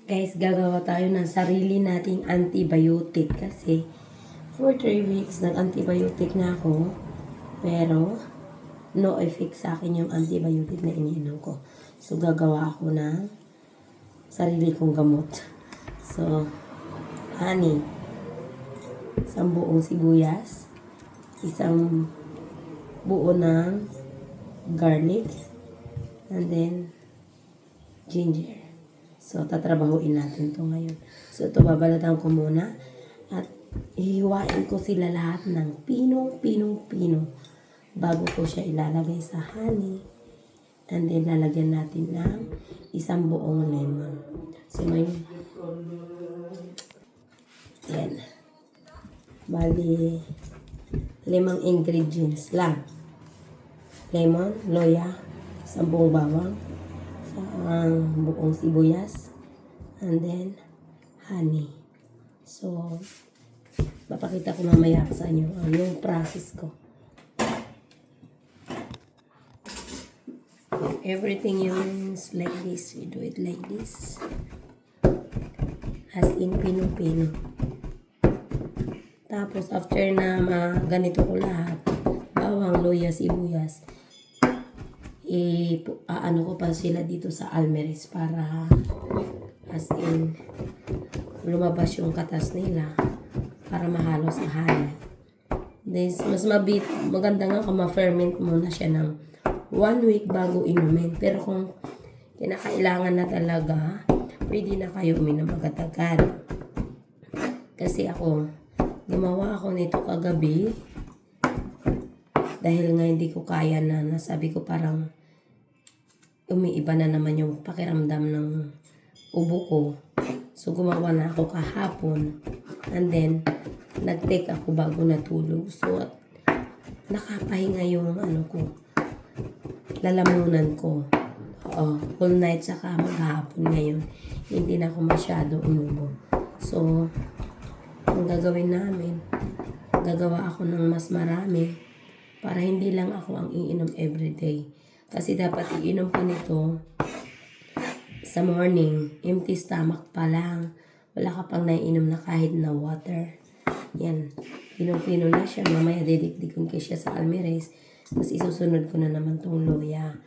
Guys, gagawa tayo ng sarili nating antibiotic kasi for 3 weeks nag-antibiotic na ako pero no effect sa akin yung antibiotic na iniinom ko. So, gagawa ako ng sarili kong gamot. So, honey, isang buong sibuyas, isang buo ng garlic, and then ginger. So, tatrabahuin natin to ngayon. So, ito babalatan ko muna at hihiwain ko sila lahat ng pinong-pinong-pino bago ko siya ilalagay sa honey. And then, lalagyan natin ng isang buong lemon. So, may yan. Bali, 5 ingredients lang. Lemon, loya, isang buong bawang, ang buong sibuyas, and then honey. So, papakita ko mamaya sa inyo yung process ko. Everything you use like this, you do it like this. As in pino-pino. Tapos, after na ganito ko lahat, bawang, loya, sibuyas, ano ko pa sila dito sa almeris para as in lumabas yung katas nila para mahalo sa honey. Then, mas maganda nga kung ma-ferment muna siya ng 1 week bago inumin. Pero kung kinakailangan na talaga, pwede na kayo uminom agad-agad. Kasi ako, gumawa ako nito kagabi dahil nga hindi ko kaya na nasabi ko parang umiiba na naman yung pakiramdam ng ubo ko. So, gumawa na ako kahapon. And then, nag-take ako bago natulog. So, nakapahinga yung lalamunan ko. Whole night saka maghapon ngayon. Hindi na ako masyado umubo. So, ang gagawin namin, gagawa ako ng mas marami para hindi lang ako ang iinom everyday. Kasi dapat iinom ka nito sa morning, empty stomach pa lang. Wala ka pang naiinom na kahit na water. Yan. Pinong-pino na siya. Mamaya didikdikon ko siya sa almeres. Tapos isusunod ko na naman tong loya.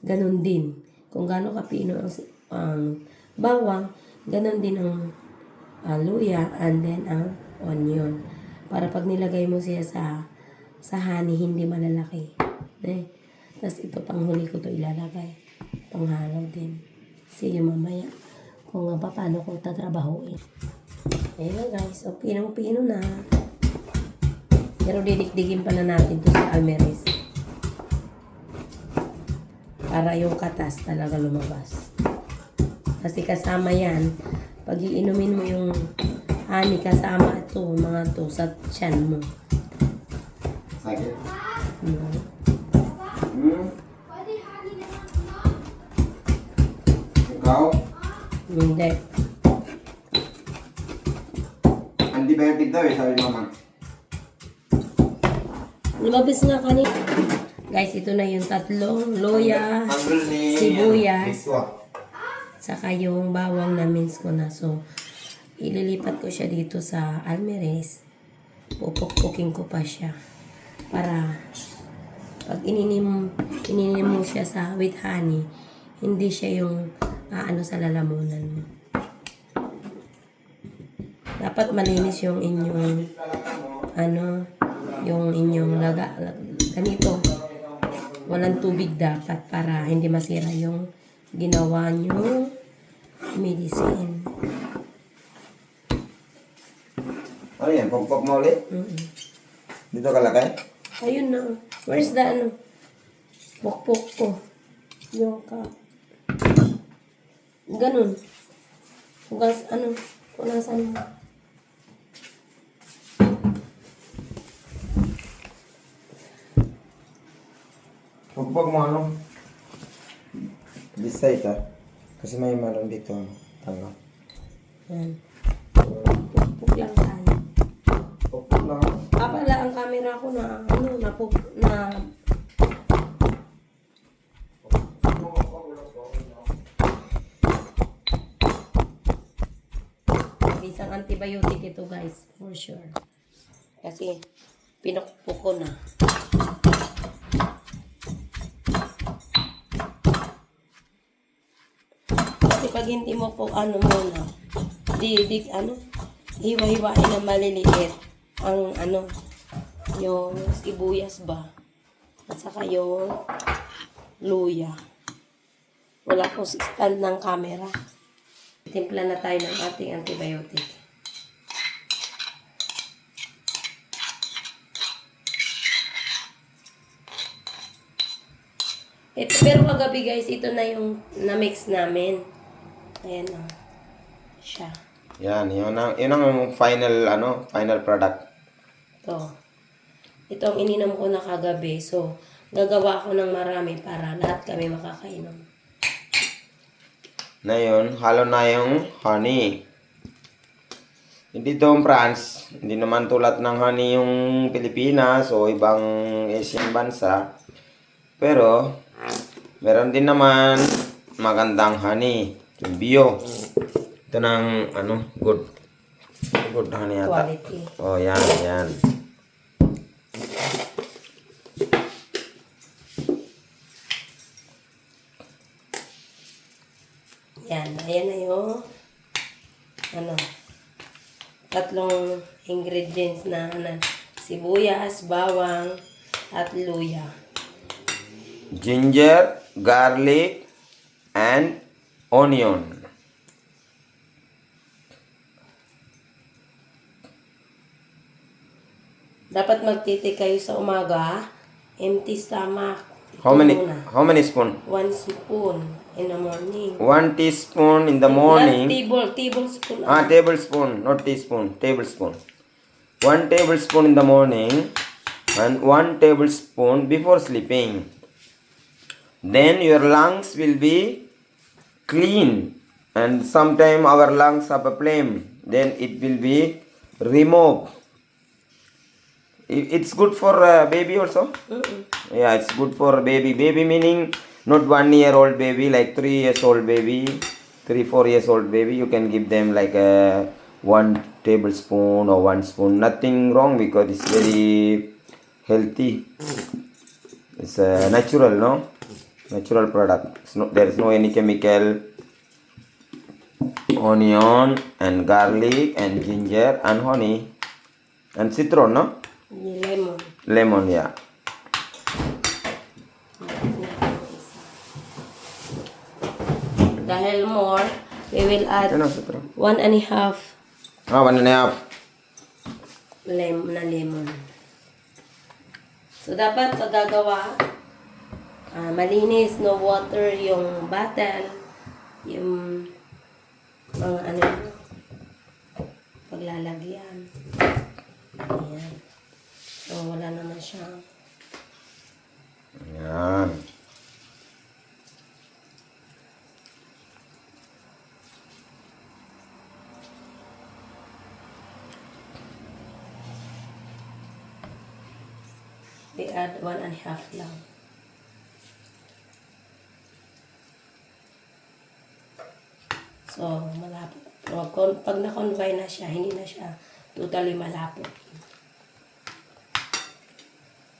Ganon din. Kung gaano ka pino ang bawang, ganon din ang luya and then ang onion. Para pag nilagay mo siya sa honey, hindi malalaki. Tapos ito pang huli ko to ilalagay. Panghalaw din. See you mamaya kung paano ko tatrabahuin. Ayun guys. So, pinong-pino na. Pero didikdikin pala natin to sa almeres. Para yung katas talaga lumabas. Kasi kasama yan. Pag iinumin mo yung honey, kasama ito, mga to sa tiyan mo. Sakit? Ikaw? Hindi. Antibiotic daw sabi mama. Lumabas nga kanina. Guys, ito na yung tatlong loya, sibuyas, saka yung bawang na mince ko na. So, ililipat ko siya dito sa almeres. Pupuk-puking ko pa siya. Para pag ininim mo siya with honey, hindi siya yung sa lalamunan mo. Dapat malinis yung inyong yung inyong ganito. Walang tubig dapat para hindi masira yung ginawa nyo medicine. Ano yan? Pagpag mo ulit? Dito kalagay? Ayun na. Where's the pukpuk ko? Yung ganun. Hugas, kung nasaan mo. Pagpag mo this side kasi may maroon dito. Tanga. Yan. Pukpuk lang tayo. Pagpag lang. Pala ang camera ko na Isang antibiotic ito guys, for sure. Kasi pinukpok ko na. Kasi pag hindi mo po muna, hiwa-hiwain na maliliit ang yung sibuyas ba, at saka yung luya. Wala po stand ng camera. Timpla na tayo ng ating antibiotic. Pero kagabi guys, ito na yung na-mix namin. Ayan o. Siya. Yan, yun ang final product. Ito ang ininom ko na kagabi. So, gagawa ako ng marami para lahat kami makakainom. Na yun, halo na yung honey. Hindi itong France, hindi naman tulad ng honey yung Pilipinas o ibang Asian bansa. Pero, meron din naman magandang honey. Yung bio. Ito ng, good honey yata. Quality. Oh, yan. Yan. Ayan na yung tatlong ingredients na sibuyas, bawang, at luya. Ginger, garlic, and onion. Dapat magtiti kayo sa umaga, empty stomach. How many spoon? 1 spoon in the morning. 1 teaspoon in the morning. Not tablespoon. Tablespoon, not teaspoon, tablespoon. 1 tablespoon in the morning and 1 tablespoon before sleeping. Then your lungs will be clean, and sometime our lungs have a flame. Then it will be removed. It's good for baby also. Yeah, it's good for baby. Baby meaning not 1 year old baby, like 3 years old baby, 3-4 years old baby. You can give them like 1 tablespoon or 1 spoon. Nothing wrong because it's very healthy. It's natural, no? Natural product. There is no any chemical. Onion and garlic and ginger and honey and citron, no? Lemon. Lemon, yeah. Dahil more, we will add Ano, citron? 1.5 1.5. lemon. So, dapat pag gagawa, malinis, no water yung bottle, yung mga paglalagyan. Ayan. So, wala naman siya. Yan. We add 1.5 lang. So, malapot. Pag na-convey na siya, hindi na siya totally malapot.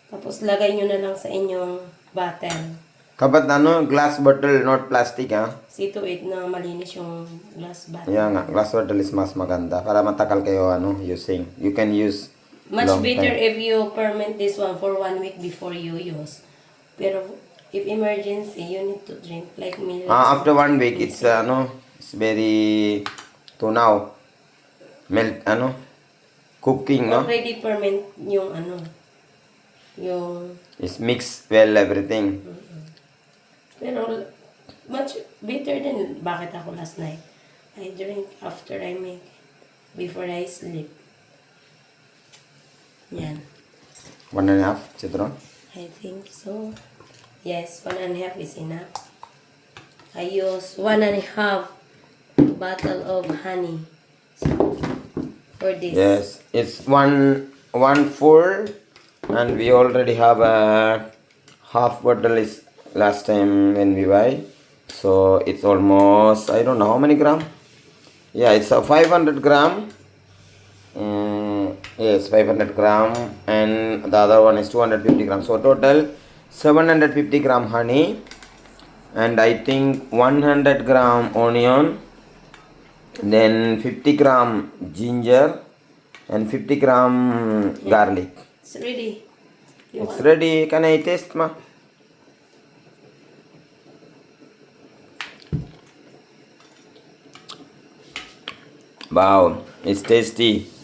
Tapos, lagay nyo na lang sa inyong bottle. Kapat glass bottle, not plastic, ha? See to it na malinis yung glass bottle. Yeah nga, glass bottle is mas maganda para matagal kayo using. You can use Much long better time. if you ferment this one for 1 week before you use. Pero if emergency, you need to drink like milk. After 1 week, it's it's very tunaw. Melt cooking, no? Already ferment yung yung It's mixed well everything. pero much better than bakit ako last night. I drink after I make, before I sleep. Yan. 1.5 citron. I think so. Yes, 1.5 is enough. I use 1.5 bottle of honey for this. Yes, it's one full, and we already have a half bottle is last time when we buy. So it's almost, I don't know how many gram. Yeah, it's a 500 gram. Yes, 500 gram, and the other one is 250 grams. So total 750 gram honey, and I think 100 gram onion, then 50 gram ginger, and 50 gram garlic. It's ready. You It's want? ready. Can I taste, ma? Wow, it's tasty.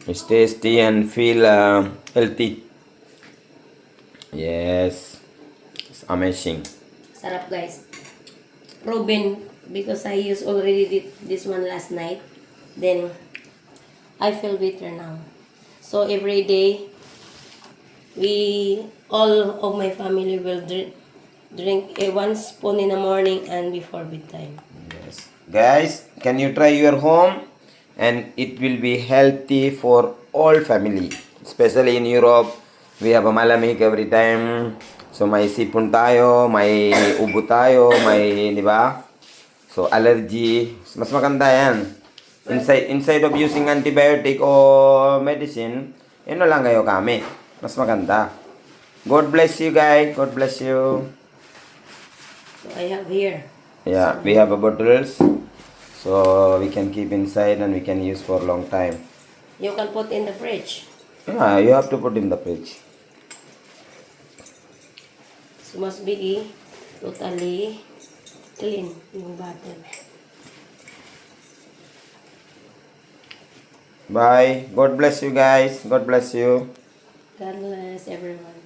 It's tasty and feel healthy. Yes, it's amazing. Sarap guys. Proven because I used already this one last night. Then I feel better now. So every day we all of my family will drink a 1 spoon in the morning and before bedtime. Yes. Guys, can you try your home? And it will be healthy for all family. Especially in Europe, we have a malamig every time. So may sipon tayo, may ubo tayo, may, di ba? So allergy, mas maganda yan. Inside of using antibiotic o medicine, yun na lang kayo kami. Mas maganda. God bless you guys. God bless you. So I have here. Yeah, we have a bottles. So we can keep inside and we can use for a long time. You can put in the fridge. Yeah, you have to put in the fridge. So must be totally clean yung bottle. Bye. God bless you guys. God bless you. God bless everyone.